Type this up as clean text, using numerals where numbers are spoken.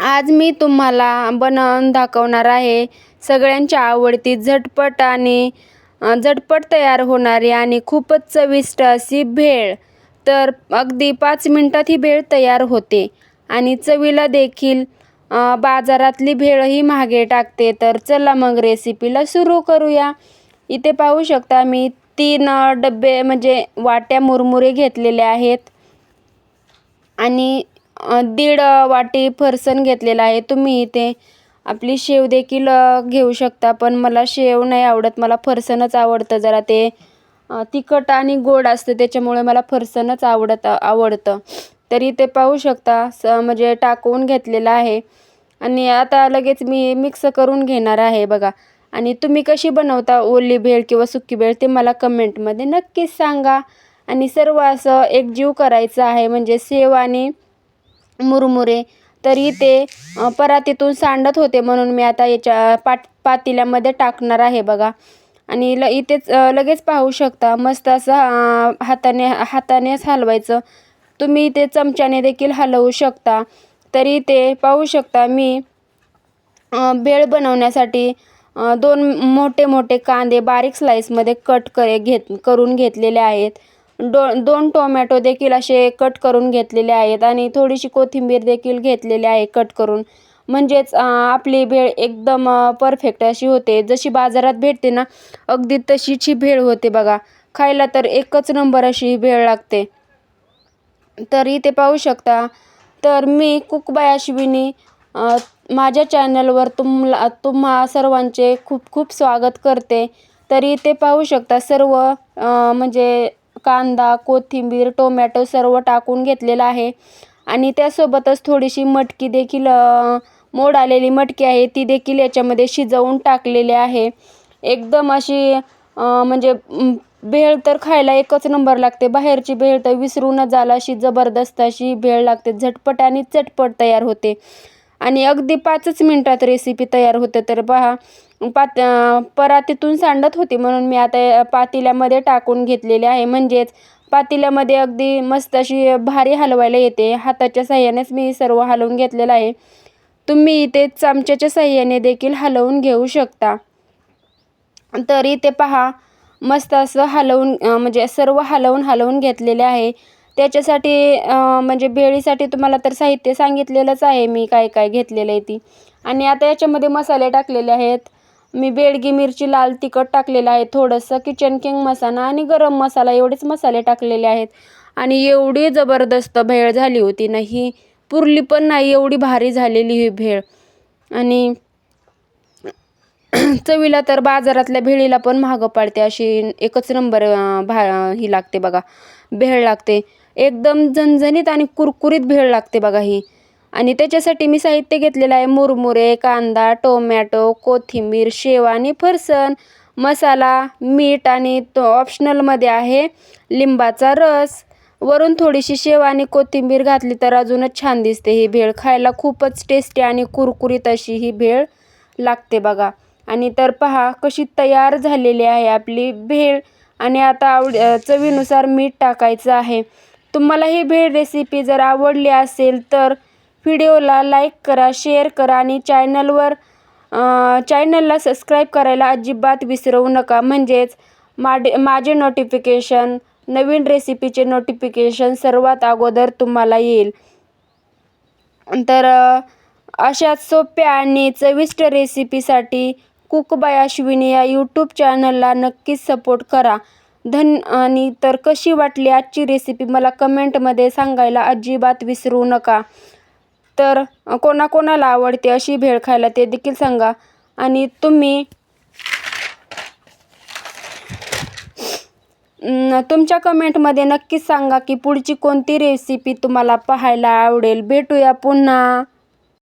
आज मी तुम्हाला बनवून दाखवणार आहे सगळ्यांच्या आवडती झटपट तयार होणारी आणि खूपच चविष्ट अशी भेळ। तर अगदी 5 मिनिटात ही भेळ तयार होते आणि चवीला देखील बाजारातली भेळही महागे टाकते। तर चला मग रेसिपीला सुरू करूया। इथे पाहू शकता मी 3 डब्बे म्हणजे वाट्या मुरमुरे घेतलेले आहेत आणि 1.5 वाटी फरसाण घेतलेला आहे। तुम्ही इथे आपली शेव देखील घेऊ शकता, पण मला शेव नाही आवडत, मला फरसाणच आवडतं। जरा ते तिखट आणि गोड असतं त्याच्यामुळे मला फरसाणच आवडतं। तर इथे पाहू शकता म्हणजे टाकून घेतलेलं आहे आणि आता लगेच मी मिक्स करून घेणार आहे बघा। आणि तुम्ही कशी बनवता ओली भेळ किंवा सुकी भेळ ते मला कमेंटमध्ये नक्कीच सांगा। आणि सर्व असं एकजीव करायचं आहे, म्हणजे शेव आणि मुरमुरे। तरी ते परातीतून सांडत होते म्हणून मी आता याच्या पातेल्यामध्ये टाकणार आहे बघा। आणि इथेच लगेच पाहू शकता मस्त असं हातानेच हलवायचं, तुम्ही ते चमच्याने देखील हलवू शकता। तरी ते पाहू शकता मी भेळ बनवण्यासाठी 2 मोठे कांदे बारीक स्लाइसमध्ये करून घेतलेले आहेत। 2 टोमॅटो देखील असे कट करून घेतलेले आहेत आणि थोडीशी कोथिंबीर देखील घेतलेली आहे कट करून। म्हणजेच आपली भेळ एकदम परफेक्ट अशी होते, जशी बाजारात भेटते ना अगदी तशीच ही भेळ होते बघा। खायला तर एकच नंबर अशी ही भेळ लागते। तर इथे पाहू शकता तर मी कुक बाय अश्विनी माझ्या चॅनलवर तुम्हा सर्वांचे खूप खूप स्वागत करते। तरी इथे पाहू शकता सर्व म्हणजे कांदा, कोथिंबीर, टोमॅटो सर्व टाकून घेतलेला आहे आणि त्यासोबतच थोडीशी मटकी देखील मोड आलेली मटकी आहे ती देखील याच्यामध्ये शिजवून टाकलेली आहे। एकदम अशी म्हणजे भेळ तर खायला एकच नंबर लागते। बाहेरची भेळ तर विसरूनच जाल अशी जबरदस्त अशी भेळ लागते, झटपट आणि चटपट तयार होते आणि अगदी 5च मिनिटात रेसिपी तयार होते। तर पहा परातीतून सांडत होती म्हणून मी आता पातेल्यामध्ये टाकून घेतलेले आहे, म्हणजेच पातेल्यामध्ये अगदी मस्त अशी भारी हलवायला येते। हाताच्या साहाय्यानेच मी सर्व हलवून घेतलेलं आहे, तुम्ही इथे चमच्याच्या साहाय्याने देखील हलवून घेऊ शकता। तर इथे पहा मस्त असं हलवून म्हणजे सर्व हलवून घेतलेले आहे। त्याच्यासाठी म्हणजे भेळीसाठी तुम्हाला तर साहित्य सांगितलेलंच आहे मी काय काय घेतलेलं आहे ती। आणि आता याच्यामध्ये मसाले टाकलेले आहेत मी, बेडगी मिरची, लाल तिखट टाकलेलं आहे, थोडंसं किचन किंग मसाला आणि गरम मसाला एवढेच मसाले टाकलेले आहेत। आणि एवढी जबरदस्त भेळ झाली होती ना, ही पुरली पण नाही एवढी भारी झालेली ही भेळ। आणि चवीला तर बाजारातल्या भेळीला पण महाग पडते, अशी एकच नंबर ही लागते बघा, भेळ लागते। एकदम झणझणीत आणि कुरकुरीत भेळ लागते बघा ही। आणि त्याच्यासाठी मी साहित्य घेतलेलं आहे मुरमुरे, कांदा, टोमॅटो, कोथिंबीर, शेव आणि फरसाण, मसाला, मीठ आणि तो ऑप्शनलमध्ये आहे लिंबाचा रस। वरून थोडीशी शेव आणि कोथिंबीर घातली तर अजूनच छान दिसते ही भेळ, खायला खूपच टेस्टी आणि कुरकुरीत अशी ही भेळ लागते बघा। आणि तर पहा कशी तयार झालेली आहे आपली भेळ। आणि आता चवीनुसार मीठ टाकायचं आहे। तुम्हाला ही भेळ रेसिपी जर आवडली असेल तर व्हिडिओला लाईक करा, शेअर करा आणि चॅनलला सबस्क्राईब करायला अजिबात विसरू नका, म्हणजेच माझे नोटिफिकेशन, नवीन रेसिपीचे नोटिफिकेशन सर्वात अगोदर तुम्हाला येईल। तर अशाच सोप्या आणि चविष्ट रेसिपीसाठी कुक बाय अश्विनी या यूट्यूब चॅनलला नक्कीच सपोर्ट करा। आणि तर कशी वाटली आजची रेसिपी मला कमेंटमध्ये सांगायला अजिबात विसरू नका। तर कोणाकोणाला आवडते अशी भेळ खायला ते देखील सांगा। आणि तुम्ही तुमच्या कमेंटमध्ये नक्कीच सांगा की पुढची कोणती रेसिपी तुम्हाला पाहायला आवडेल। भेटूया पुन्हा।